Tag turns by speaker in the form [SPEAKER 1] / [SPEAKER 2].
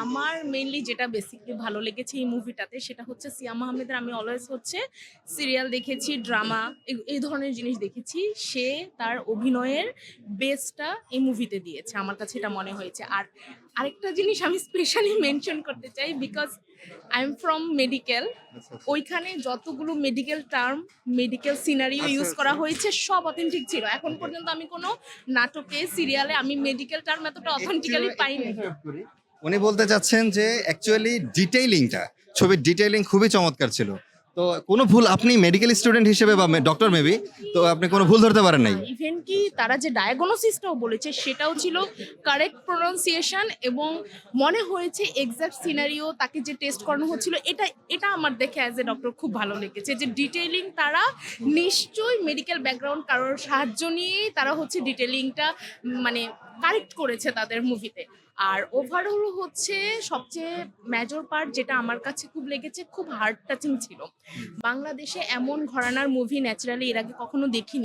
[SPEAKER 1] আমার মেইনলি যেটা বেসিকলি ভালো লেগেছে এই মুভিটাতে সেটা হচ্ছে সিয়াম আহমেদের। আমি অলওয়েজ হচ্ছে সিরিয়াল দেখেছি, ড্রামা, এই ধরনের জিনিস দেখেছি। সে তার অভিনয়ের বেসটা এই মুভিতে দিয়েছে, আমার কাছে এটা মনে হয়েছে। আর আরেকটা জিনিস আমি স্পেশালি মেনশন করতে চাই, because I am from medical.
[SPEAKER 2] আচ্ছা আচ্ছা
[SPEAKER 1] ওইখানে যতগুলো মেডিকেল টার্ম, মেডিকেল সিনারিও
[SPEAKER 2] আচ্ছা
[SPEAKER 1] ইউজ
[SPEAKER 2] আচ্ছা
[SPEAKER 1] করা হয়েছে সব অথেন্টিক ছিল। এখন
[SPEAKER 2] ওকে
[SPEAKER 1] পর্যন্ত আমি কোনো নাটকে, সিরিয়ালে আমি মেডিকেল টার্ম এতটা
[SPEAKER 2] একটু
[SPEAKER 1] অথেন্টিক্যালি
[SPEAKER 2] একটু
[SPEAKER 1] পাইনি।
[SPEAKER 2] ইন্টারাপ্ট করি। উনি বলতে চাচ্ছেন যে অ্যাকচুয়ালি ডিটেইলিংটা, ছবির ডিটেইলিং খুবই চমৎকার ছিল। তো কোনো ভুল, আপনি মেডিকেল স্টুডেন্ট হিসেবে বা ডক্টর মেবি, তো আপনি কোনো ভুল ধরতে পারেন নাই?
[SPEAKER 1] ইভেন কি তারা যে ডায়াগনোসিসটাও বলেছে সেটাও ছিল কারেক্ট প্রোনাউন্সিয়েশন, এবং মনে হয়েছে এক্সাক্ট সিনারিও তাকে যে টেস্ট করানো হচ্ছিল, এটা এটা আমার দেখে অ্যাজ এ ডক্টর খুব ভালো লেগেছে যে ডিটেইলিং তারা নিশ্চয়ই মেডিকেল ব্যাকগ্রাউন্ড কারোর সাহায্য নিয়েই তারা হচ্ছে ডিটেইলিংটা মানে কারেক্ট করেছে তাদের মুভিতে। আর ওভারঅল হচ্ছে সবচেয়ে মেজর পার্ট যেটা আমার কাছে খুব লেগেছে, খুব হার্ট টাচিং ছিল। বাংলাদেশে এমন ঘরানার মুভি ন্যাচারালি এর আগে কখনো দেখিনি।